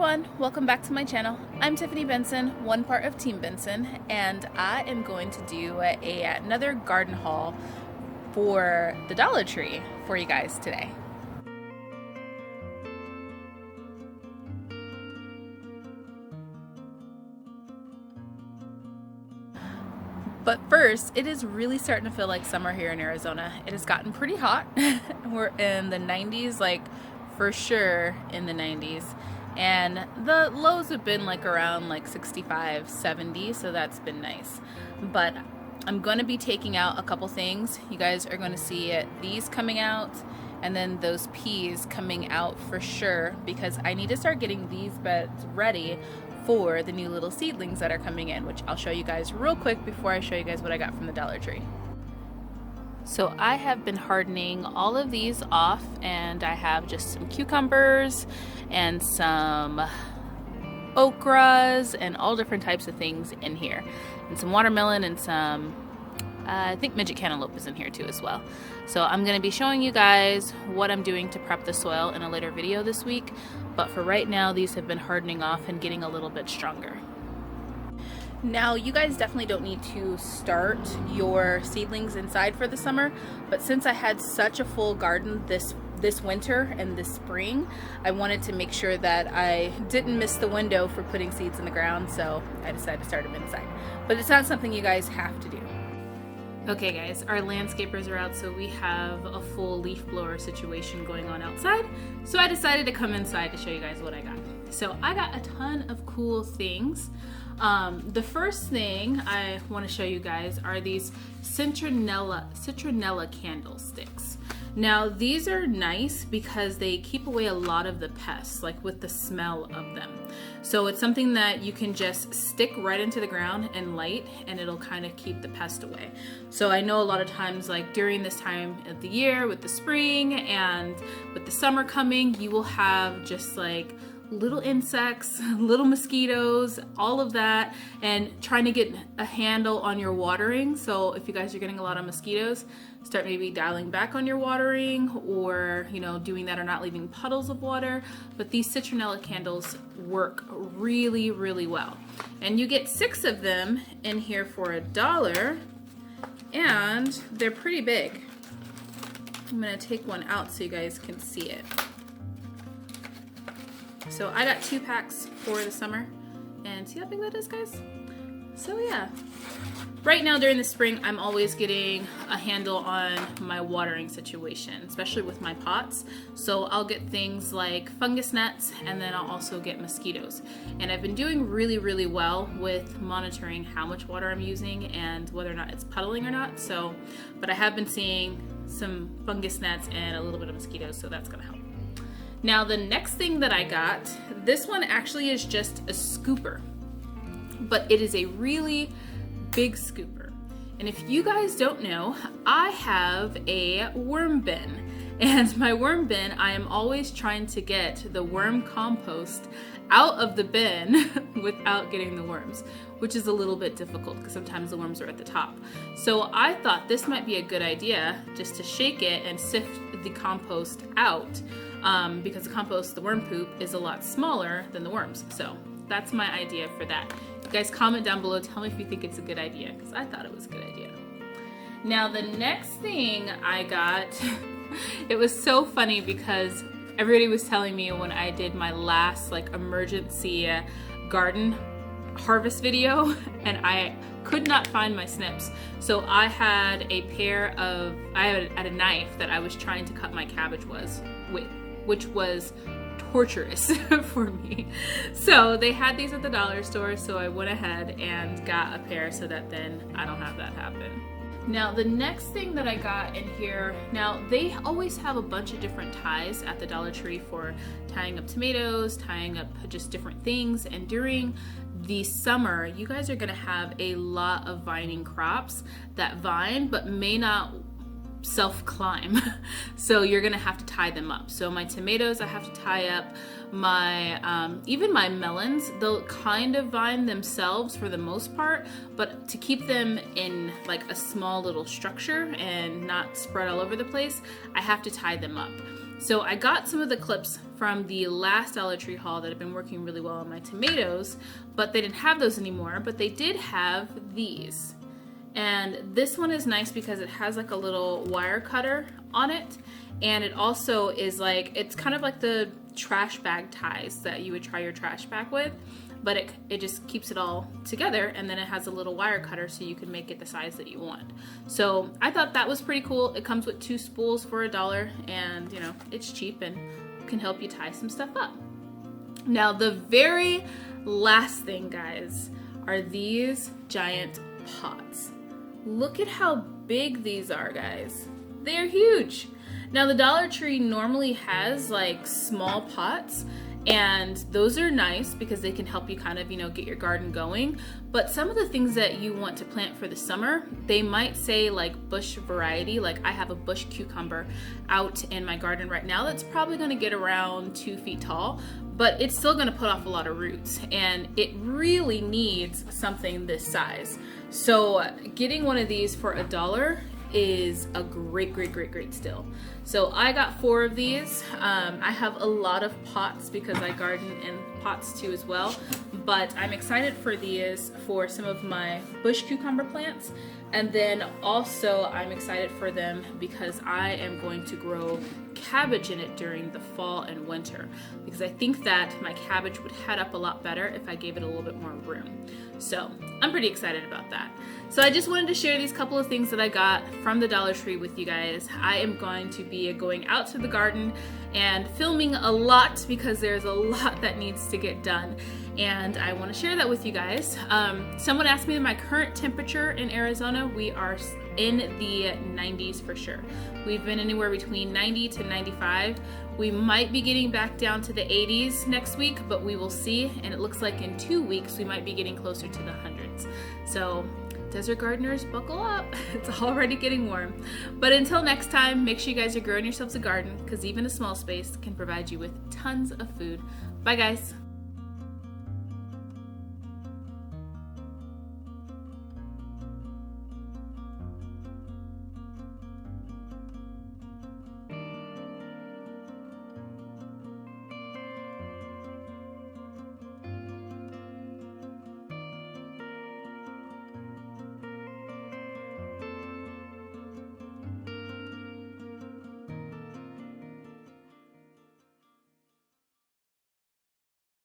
everyone, welcome back to my channel. I'm Tiffany Benson, one part of Team Benson, and I am going to do another garden haul for the Dollar Tree for you guys today. But first, it is really starting to feel like summer here in Arizona. It has gotten pretty hot. We're in the 90s, like for sure in the 90s. And the lows have been like around like 65, 70, so that's been nice. But I'm going to be taking out a couple things. You guys are going to see these coming out and then those peas coming out for sure, because I need to start getting these beds ready for the new little seedlings that are coming in, which I'll show you guys real quick before I show you guys what I got from the Dollar Tree. So I have been hardening all of these off, and I have just some cucumbers and some okras and all different types of things in here, and some watermelon and some I think midget cantaloupe is in here too as well. So I'm going to be showing you guys what I'm doing to prep the soil in a later video this week, but for right now these have been hardening off and getting a little bit stronger. Now, you guys definitely don't need to start your seedlings inside for the summer, but since I had such a full garden this winter and this spring, I wanted to make sure that I didn't miss the window for putting seeds in the ground, so I decided to start them inside. But it's not something you guys have to do. Okay guys, our landscapers are out, so we have a full leaf blower situation going on outside, so I decided to come inside to show you guys what I got. So I got a ton of cool things. The first thing I want to show you guys are these Citronella candlesticks. Now these are nice because they keep away a lot of the pests, like with the smell of them. So it's something that you can just stick right into the ground and light, and it'll kind of keep the pest away. So I know a lot of times, like during this time of the year with the spring and with the summer coming, you will have just like little insects, little mosquitoes, all of that, and trying to get a handle on your watering. So if you guys are getting a lot of mosquitoes, start maybe dialing back on your watering, or doing that or not leaving puddles of water. But these Citronella candles work really, really well. And you get 6 of them in here for $1, and they're pretty big. I'm gonna take one out so you guys can see it. So I got 2 packs for the summer, and see how big that is, guys? So yeah, right now during the spring, I'm always getting a handle on my watering situation, especially with my pots. So I'll get things like fungus gnats, and then I'll also get mosquitoes. And I've been doing really, really well with monitoring how much water I'm using and whether or not it's puddling or not. So, but I have been seeing some fungus gnats and a little bit of mosquitoes, so that's gonna help. Now the next thing that I got, this one actually is just a scooper, but it is a really big scooper. And if you guys don't know, I have a worm bin, and my worm bin, I am always trying to get the worm compost out of the bin without getting the worms, which is a little bit difficult because sometimes the worms are at the top. So I thought this might be a good idea, just to shake it and sift the compost out, because the compost, the worm poop, is a lot smaller than the worms. So that's my idea for that. You guys comment down below, tell me if you think it's a good idea, because I thought it was a good idea. Now the next thing I got, it was so funny because everybody was telling me when I did my last like emergency garden harvest video, and I could not find my snips. So I had a knife that I was trying to cut my cabbage with, which was torturous for me. So they had these at the dollar store, so I went ahead and got a pair so that then I don't have that happen. Now the next thing that I got in here, now they always have a bunch of different ties at the Dollar Tree for tying up tomatoes, tying up just different things, and during the summer you guys are gonna have a lot of vining crops that vine but may not self-climb. So you're gonna have to tie them up. So my tomatoes, I have to tie up. My even my melons, they'll kind of vine themselves for the most part, but to keep them in like a small little structure and not spread all over the place, I have to tie them up. So I got some of the clips from the last Dollar Tree haul that have been working really well on my tomatoes, but they didn't have those anymore, but they did have these. And this one is nice because it has like a little wire cutter on it, and it also is like, it's kind of like the trash bag ties that you would try your trash bag with, but it just keeps it all together, and then it has a little wire cutter so you can make it the size that you want. So I thought that was pretty cool. It comes with 2 spools for $1, and you know, it's cheap and can help you tie some stuff up. Now the very last thing, guys, are these giant pots. Look at how big these are, guys. They're huge. Now the Dollar Tree normally has like small pots, and those are nice because they can help you kind of, you know, get your garden going. But some of the things that you want to plant for the summer, they might say like bush variety. Like I have a bush cucumber out in my garden right now that's probably going to get around 2 feet tall, but it's still going to put off a lot of roots, and it really needs something this size. So getting one of these for $1 is a great steal. So I got 4 of these. I have a lot of pots because I garden in pots too as well, but I'm excited for these for some of my bush cucumber plants, and then also I'm excited for them because I am going to grow cabbage in it during the fall and winter, because I think that my cabbage would head up a lot better if I gave it a little bit more room. So I'm pretty excited about that. So I just wanted to share these couple of things that I got from the Dollar Tree with you guys. I am going to be going out to the garden and filming a lot because there's a lot that needs to get done, and I want to share that with you guys. Someone asked me my current temperature in Arizona. We are in the 90s for sure. We've been anywhere between 90 to 95. We might be getting back down to the 80s next week, but we will see. And it looks like in 2 weeks we might be getting closer to the hundreds. So desert gardeners, buckle up. It's already getting warm. But until next time, make sure you guys are growing yourselves a garden, because even a small space can provide you with tons of food. Bye guys.